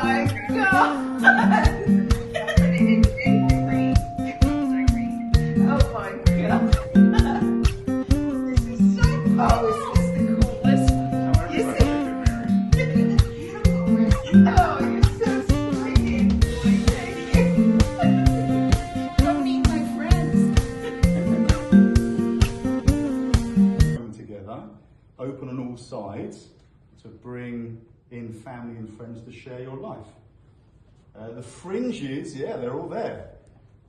my God! Oh my God! This is so cool! Oh, is this the coolest? Yes, oh, you're so sweet. Thank you. Come meet my friends. Together, open on all sides to bring in family and friends to share your life. The fringes, yeah, they're all there.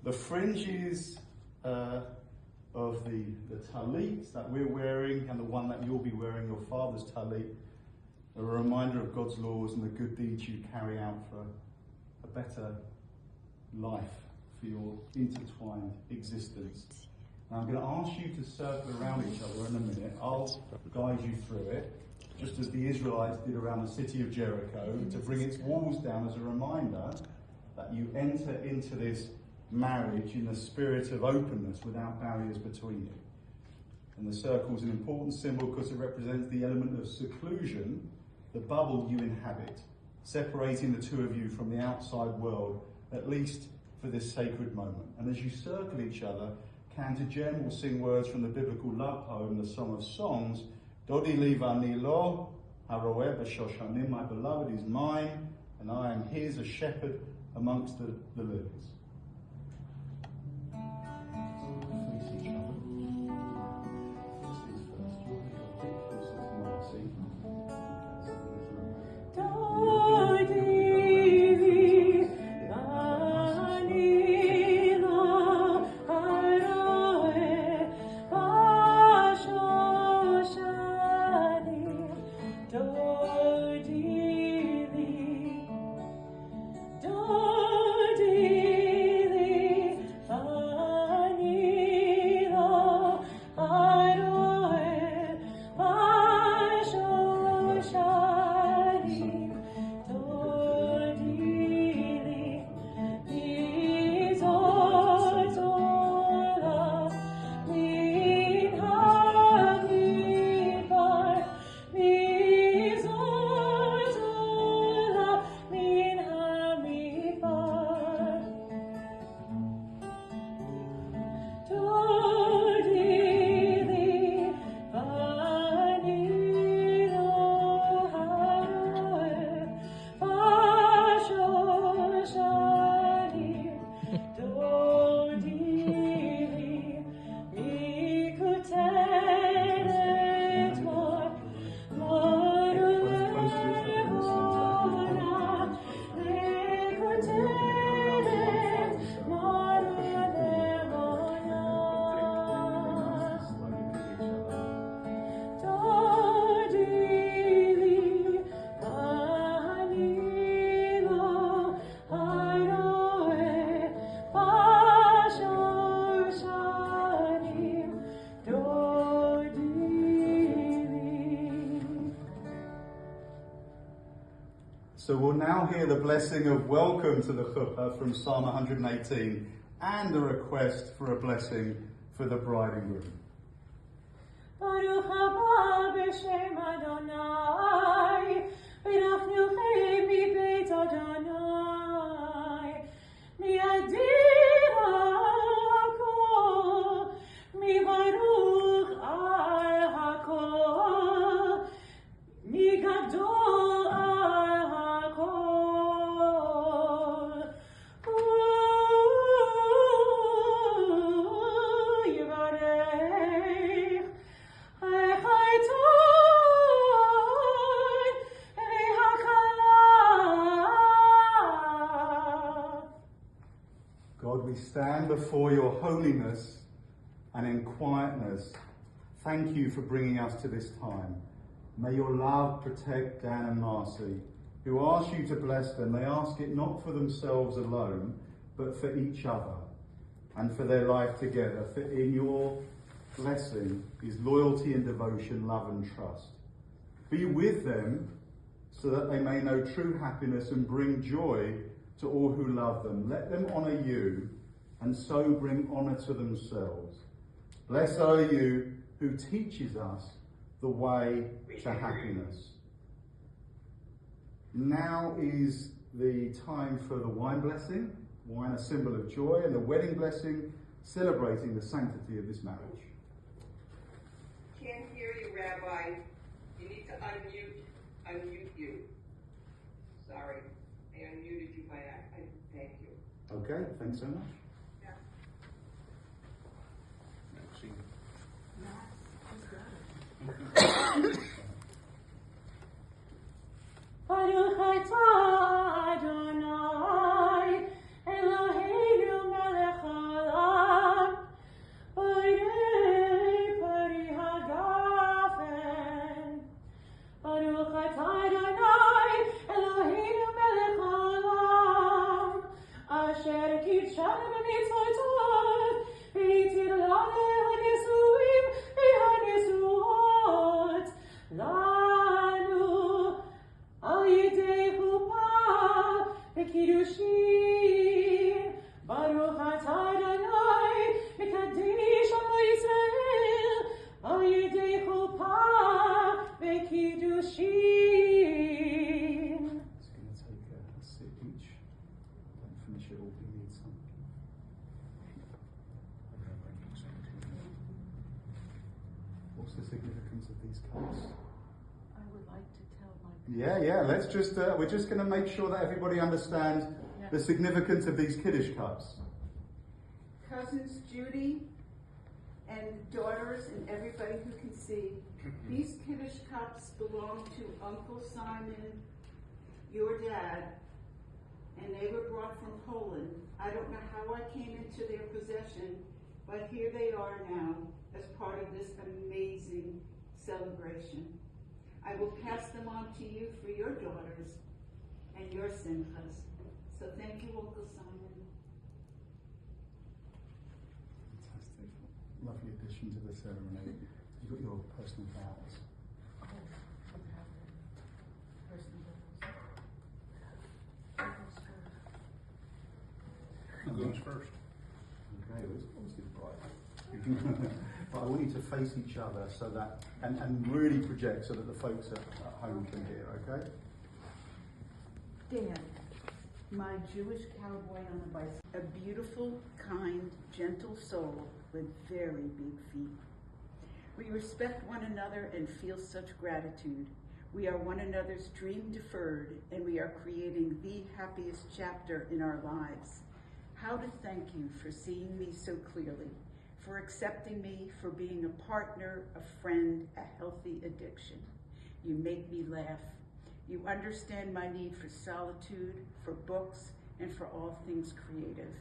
The fringes of the talit that we're wearing and the one that you'll be wearing, your father's talit, are a reminder of God's laws and the good deeds you carry out for a better life, for your intertwined existence. Now I'm going to ask you to circle around each other in a minute. I'll guide you through it, just as the Israelites did around the city of Jericho, to bring its walls down as a reminder that you enter into this marriage in the spirit of openness without barriers between you. And the circle is an important symbol because it represents the element of seclusion, the bubble you inhabit, separating the two of you from the outside world, at least for this sacred moment. And as you circle each other, Cantor Jem will sing words from the biblical love poem, the Song of Songs, Dodi li vani lo, haroeh b'shoshanim, my beloved is mine, and I am his, a shepherd amongst the lilies. Face each other. This is first. You'll be a bit closer to Marcie. So we'll now hear the blessing of welcome to the chuppah from Psalm 118 and a request for a blessing for the bride and groom. Baruch haba b'shem Adonai, v'nachnuchem mi-beit Adonai, mi-adir al-hakol, mi-baruch al-hakol, mi-gadol al-hakol. Yivarech God, we stand before your holiness and in quietness. Thank you for bringing us to this time. May your love protect Dan and Marcie, who ask you to bless them. They ask it not for themselves alone, but for each other and for their life together. For in your blessing is loyalty and devotion, love and trust. Be with them so that they may know true happiness and bring joy to all who love them. Let them honour you and so bring honour to themselves. Blessed are you who teaches us the way to happiness. Now is the time for the wine blessing, wine a symbol of joy, and the wedding blessing, celebrating the sanctity of this marriage. Can't hear you, Rabbi. You need to unmute you. Sorry, I unmuted you by accident. Thank you. Okay, thanks so much. Yeah. Baruch atah Adonai, Eloheinu melech haolam, borei pari hagafen. Baruch atah Adonai, Eloheinu melech haolam, asher kitshanu b'mitzvotov, v'yitzir lanu hanesuim v'hanesuot lanu. Al yedei chuppah v'kiddushin, Baruch atah Adonai, Mekadesh Amo Yisrael, al yedei chuppah v'kiddushin. It's going to take a sip each. Don't finish it all, we need some. What's the significance of these cups? I would like to tell my Yeah, let's just, we're just going to make sure that everybody understands the significance of these Kiddush cups. Cousins Judy and daughters and everybody who can see, these Kiddush cups belong to Uncle Simon, your dad, and they were brought from Poland. I don't know how I came into their possession, but here they are now as part of this amazing celebration. I will pass them on to you for your daughters and your simchas. So thank you, Uncle Simon. Fantastic. Lovely addition to the ceremony. You've got your personal vows. Who goes first? Okay, let's obviously the bride. But I want you to face each other so that, and really project so that the folks at home can hear, okay? Dan, my Jewish cowboy on a bicycle. A beautiful, kind, gentle soul with very big feet. We respect one another and feel such gratitude. We are one another's dream deferred, and we are creating the happiest chapter in our lives. How to thank you for seeing me so clearly, for accepting me, for being a partner, a friend, a healthy addiction. You make me laugh. You understand my need for solitude, for books, and for all things creative.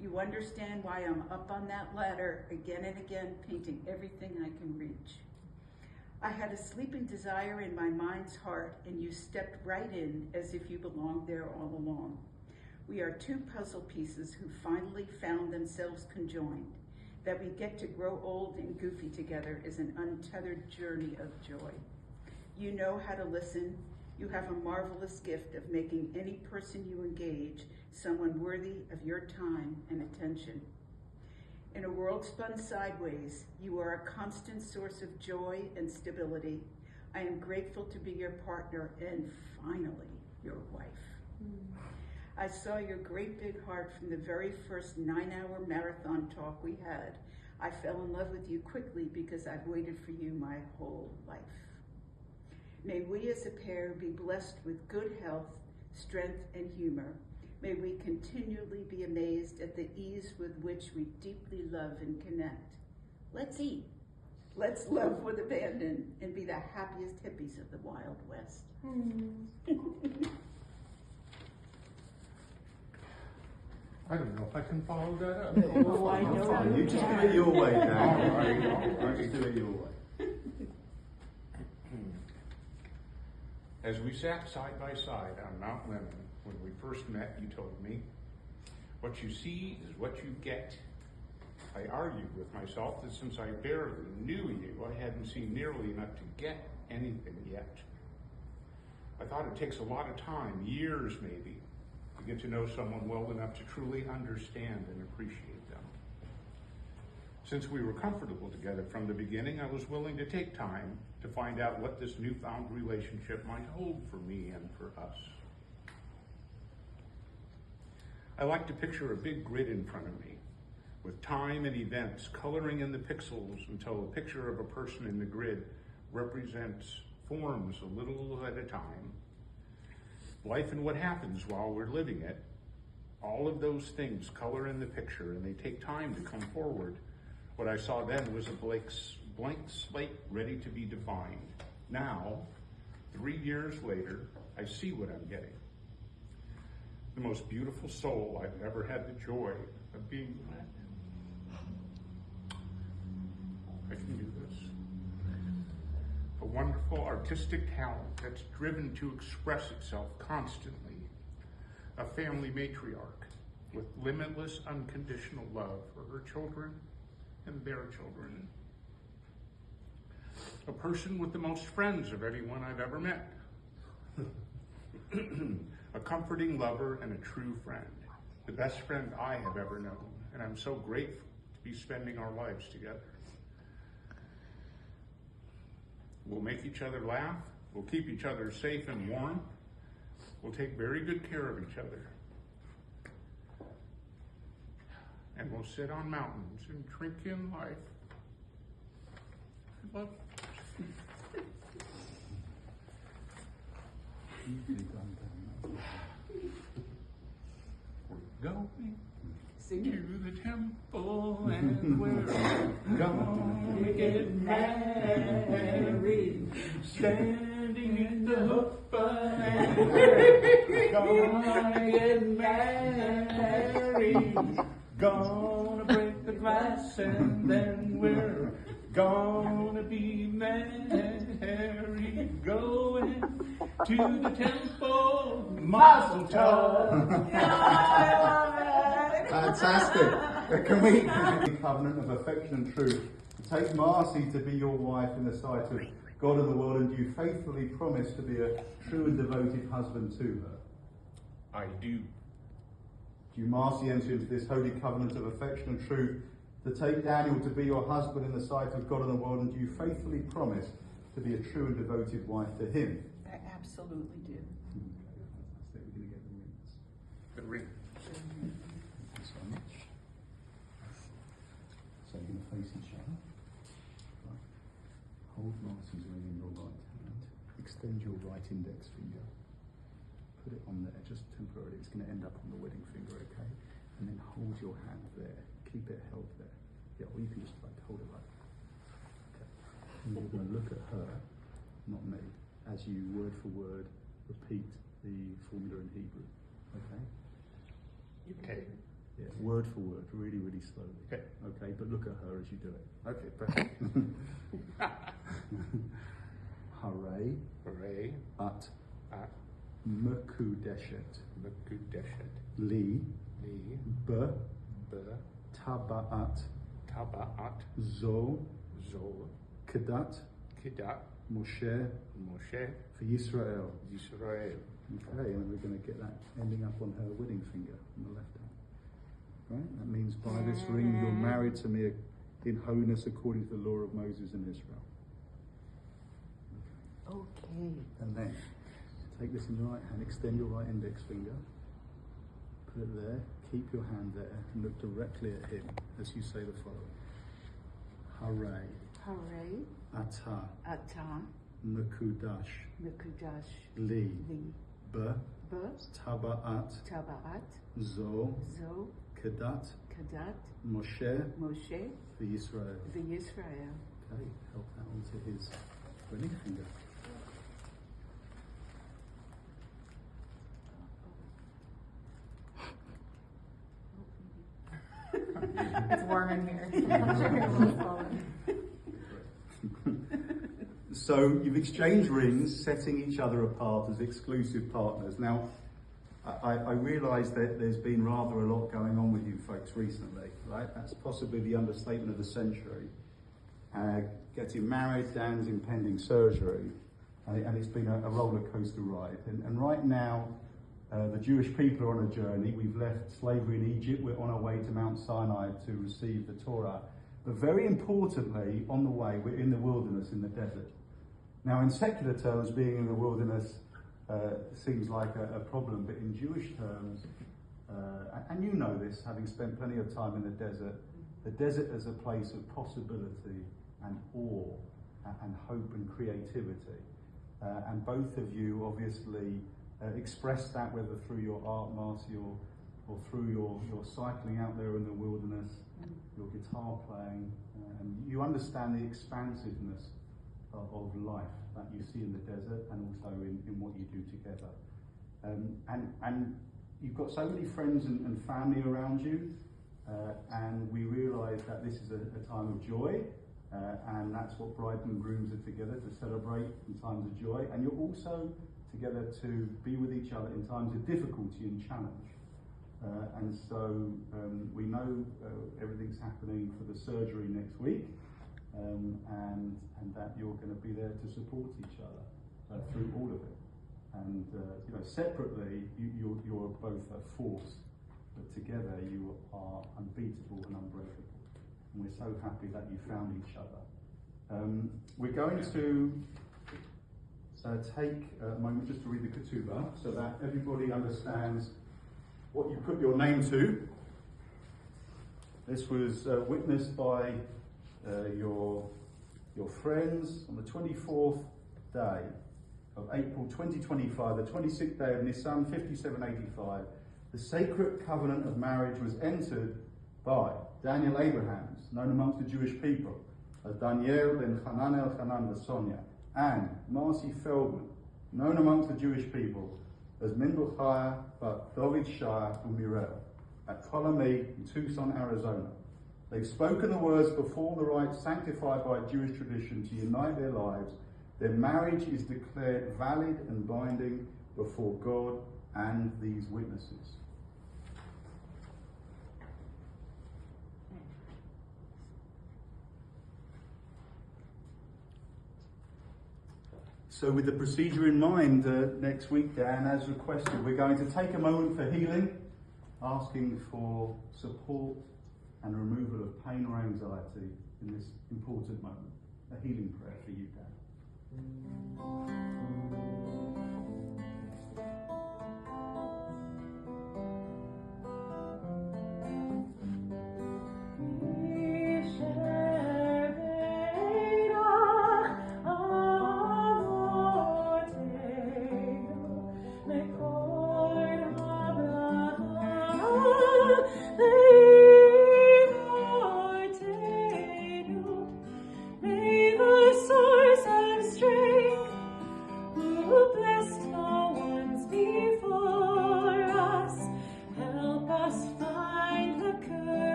You understand why I'm up on that ladder again and again, painting everything I can reach. I had a sleeping desire in my mind's heart, and you stepped right in as if you belonged there all along. We are two puzzle pieces who finally found themselves conjoined. That we get to grow old and goofy together is an untethered journey of joy. You know how to listen. You have a marvelous gift of making any person you engage someone worthy of your time and attention. In a world spun sideways, you are a constant source of joy and stability. I am grateful to be your partner and finally your wife. I saw your great big heart from the very first 9-hour marathon talk we had. I fell in love with you quickly because I've waited for you my whole life. May we as a pair be blessed with good health, strength, and humor. May we continually be amazed at the ease with which we deeply love and connect. Let's eat. Let's love with abandon and be the happiest hippies of the Wild West. I don't know if I can follow that up. Oh, I know Fine, you just do it your way, Dan. You just do it your way. As we sat side by side on Mount Lemmon when we first met, you told me, what you see is what you get. I argued with myself that since I barely knew you, I hadn't seen nearly enough to get anything yet. I thought it takes a lot of time, years maybe, to get to know someone well enough to truly understand and appreciate them. Since we were comfortable together from the beginning, I was willing to take time to find out what this newfound relationship might hold for me and for us. I like to picture a big grid in front of me, with time and events coloring in the pixels until a picture of a person in the grid forms a little at a time. Life and what happens while we're living it, all of those things color in the picture and they take time to come forward. What I saw then was a blank slate ready to be defined. Now, 3 years later, I see what I'm getting. The most beautiful soul I've ever had the joy of being met. I can do this. A wonderful artistic talent that's driven to express itself constantly. A family matriarch with limitless unconditional love for her children and their children. A person with the most friends of anyone I've ever met. A comforting lover and a true friend. The best friend I have ever known. And I'm so grateful to be spending our lives together. We'll make each other laugh. We'll keep each other safe and warm. We'll take very good care of each other. And we'll sit on mountains and drink in life. I love We're going to the temple and we're gonna get married. Standing in the hoopah and we're gonna get married. Gonna break the glass and then we're gonna be married. Going to the temple, mazel tov. Fantastic. Can we the covenant of affection and truth to take Marcie to be your wife in the sight of God and the world, and do you faithfully promise to be a true and devoted husband to her? I do. Do you, Marcie, enter into this holy covenant of affection and truth to take Daniel to be your husband in the sight of God and the world, and do you faithfully promise to be a true and devoted wife to him? I absolutely do. We're going to get the rings. The ring. Thank you so much. So you're going to face each other. Right. Hold Marcie's ring in your right hand. Extend your right index finger. Put it on there, just temporarily. It's going to end up on the wedding finger, okay? And then hold your hand there. Keep it held there. Yeah, or you can just like hold it like that. Okay. And you're going to look at her, not me, as you word for word repeat the formula in Hebrew. Okay? Okay. Yeah, word for word, really, really slowly. Okay. Okay, but look at her as you do it. Okay, perfect. Hare Hooray. at At Mekudeshet Mekudeshet. li Li. b B. tabaat Tabaat. zo Zo. kedat Kedat. Moshe Moshe. Yisrael. Yisrael. Okay, and we're going to get that ending up on her wedding finger on the left hand. Right? That means by this ring you're married to me in holiness according to the law of Moses and Israel. Okay. And then take this in your right hand, extend your right index finger, put it there, keep your hand there, and look directly at him as you say the following. Hare Hare ata ata mekudash mekudash li li b b tabaat tabaat zo zo kedat kadat Moshe Moshe Yisrael. v'Yisrael. Okay, help that onto his wedding finger. It's warm in here. So you've exchanged rings, setting each other apart as exclusive partners. Now, I realise that there's been rather a lot going on with you folks recently, right? That's possibly the understatement of the century. Getting married, Dan's impending surgery, and it's been a roller coaster ride. And right now, the Jewish people are on a journey. We've left slavery in Egypt. We're on our way to Mount Sinai to receive the Torah. But very importantly, on the way, we're in the wilderness, in the desert. Now, in secular terms, being in the wilderness seems like a problem, but in Jewish terms, And you know this, having spent plenty of time in the desert as a place of possibility and awe and hope and creativity. And both of you obviously express that, whether through your art, Marcie, or through your cycling out there in the wilderness, your guitar playing, and you understand the expansiveness of life that you see in the desert and also in what you do together. And you've got so many friends and family around you, and we realise that this is a time of joy, and that's what brides and grooms are together to celebrate in times of joy, and you're also together to be with each other in times of difficulty and challenge. And so we know everything's happening for the surgery next week, and that you're going to be there to support each other through all of it. And separately, you're both a force, but together you are unbeatable and unbreakable. And we're so happy that you found each other. We're going to take a moment just to read the ketubah so that everybody understands what you put your name to. This was witnessed by your friends on the 24th day of April 2025, the 26th day of Nisan 5785. The sacred covenant of marriage was entered by Daniel Abrahams, known amongst the Jewish people as Daniel ben Hananel Hanan Sonia, and Marcie Feldman, known amongst the Jewish people as Mindel Chaya but David Shire Umirel, at Colomé in Tucson, Arizona. They've spoken the words before the rite sanctified by Jewish tradition to unite their lives. Their marriage is declared valid and binding before God and these witnesses. So with the procedure in mind, next week, Dan, as requested, we're going to take a moment for healing, asking for support and removal of pain or anxiety in this important moment. A healing prayer for you, Dan.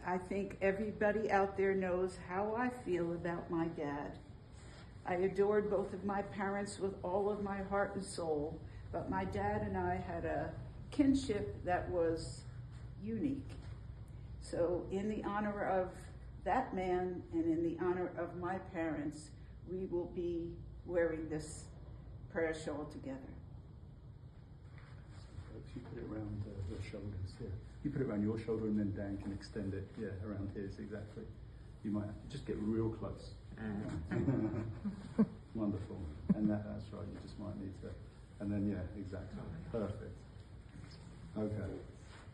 I think everybody out there knows how I feel about my dad. I adored both of my parents with all of my heart and soul, but my dad and I had a kinship that was unique. So in the honor of that man and in the honor of my parents, we will be wearing this prayer shawl together. If you put it around your shoulders here. You put it around your shoulder and then Dan can extend it, around his, exactly. You might have to just get real close. Wonderful. And that's right, you just might need to. And then, exactly. Perfect. Okay.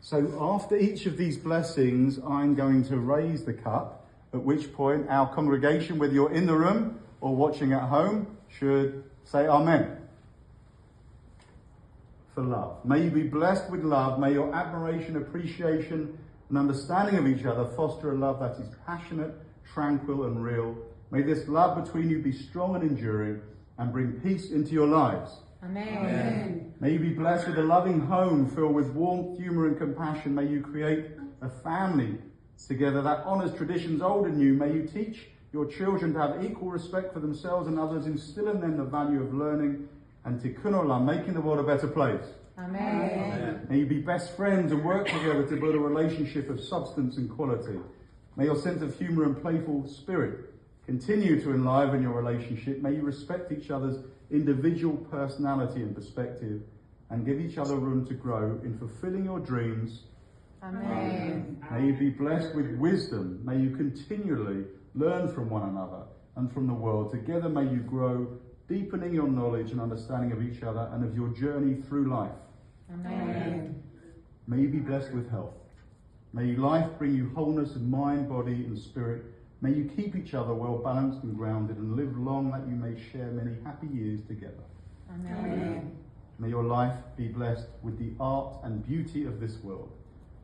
So after each of these blessings, I'm going to raise the cup, at which point our congregation, whether you're in the room or watching at home, should say Amen. for love. May you be blessed with love. May your admiration, appreciation, and understanding of each other foster a love that is passionate, tranquil, and real. May this love between you be strong and enduring and bring peace into your lives. Amen. May you be blessed with a loving home filled with warmth, humour, and compassion. May you create a family together that honours traditions old and new. May you teach your children to have equal respect for themselves and others, instill in them the value of learning and tikkun olam, making the world a better place. Amen. May you be best friends and work together to build a relationship of substance and quality. May your sense of humour and playful spirit continue to enliven your relationship. May you respect each other's individual personality and perspective and give each other room to grow in fulfilling your dreams. Amen. May you be blessed with wisdom. May you continually learn from one another and from the world. Together may you grow, deepening your knowledge and understanding of each other and of your journey through life. Amen. May you be blessed with health. May life bring you wholeness of mind, body and spirit. May you keep each other well balanced and grounded and live long that you may share many happy years together. Amen. May your life be blessed with the art and beauty of this world.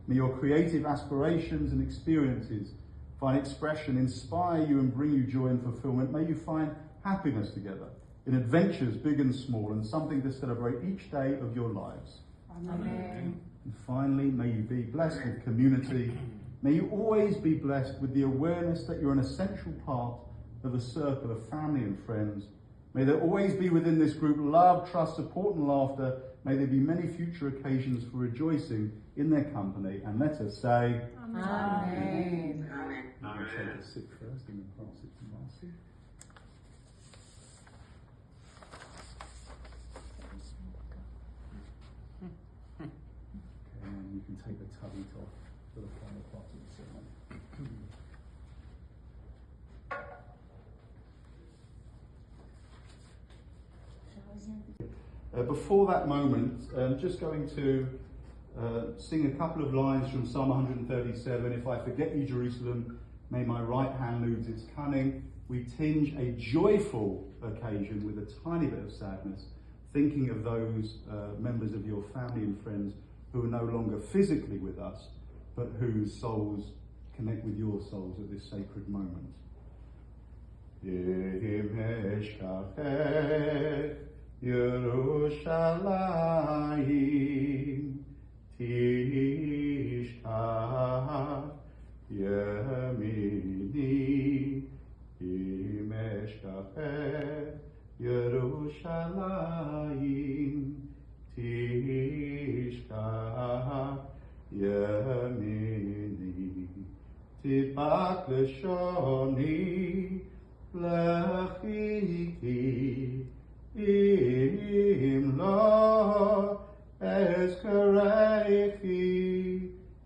May your creative aspirations and experiences find expression, inspire you and bring you joy and fulfillment. May you find happiness together in adventures big and small and something to celebrate each day of your lives. Amen. And finally, may you be blessed with community. May you always be blessed with the awareness that you're an essential part of a circle of family and friends. May there always be within this group love, trust, support and laughter. May there be many future occasions for rejoicing in their company. And let us say, Amen. I'll take a sip first and then pass it to Marcie. Okay, and you can take the tubby off for the final part of the ceremony. Before that moment, I'm just going to sing a couple of lines from Psalm 137. If I forget you, Jerusalem, may my right hand lose its cunning. We tinge a joyful occasion with a tiny bit of sadness, thinking of those members of your family and friends who are no longer physically with us, but whose souls connect with your souls at this sacred moment. Yerushalayim tishkach yemini im eshkachet Yerushalayim tishkach yemini tibak leshoni lechiki Im lo ezkareichi,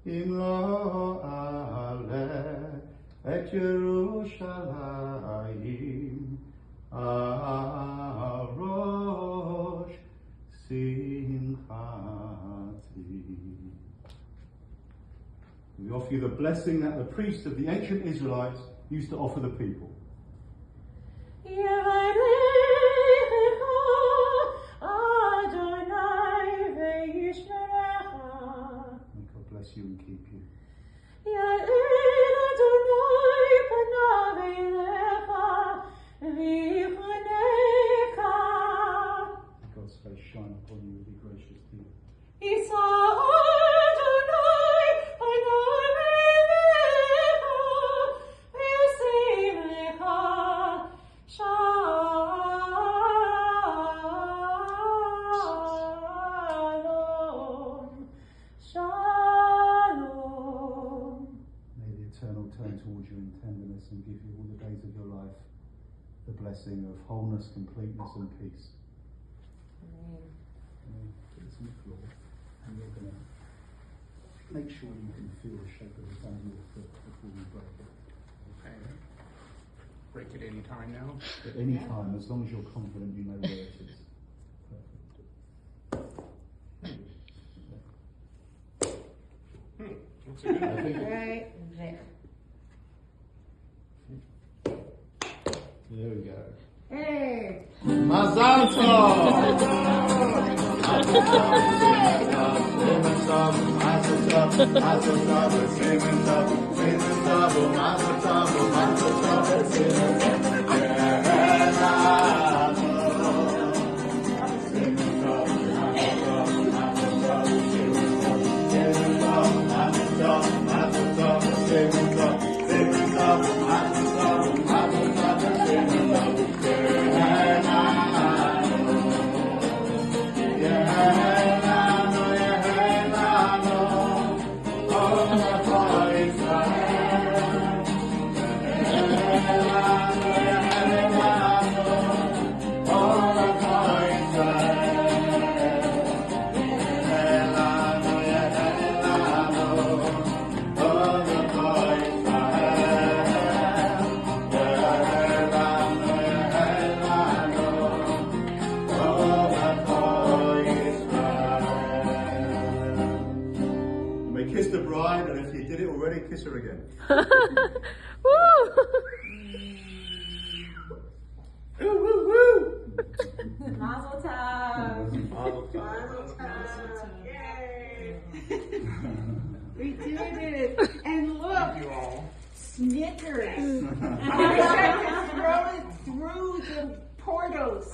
im lo ale et Yerushalayim arosh simchati. We offer you the blessing that the priests of the ancient Israelites used to offer the people. You and keep you. God's face shine upon you and be gracious to you. Turn towards you in tenderness and give you all the days of your life the blessing of wholeness, completeness and peace. Amen. Put this on the floor and you're going to make sure you can feel the shape of the bone of your foot before you break it. Okay. Break it any time now? At any time, as long as you're confident you know where it is. That's a good one. Right there. There we go. Hey. Mazal tov! Kiss the bride, and if you did it already, kiss her again. Woo! Woo, woo, woo! Mazel tov. Mazel tov. Yay! We did it! And look, You all. Snickers! I wish I could throw it through the portals.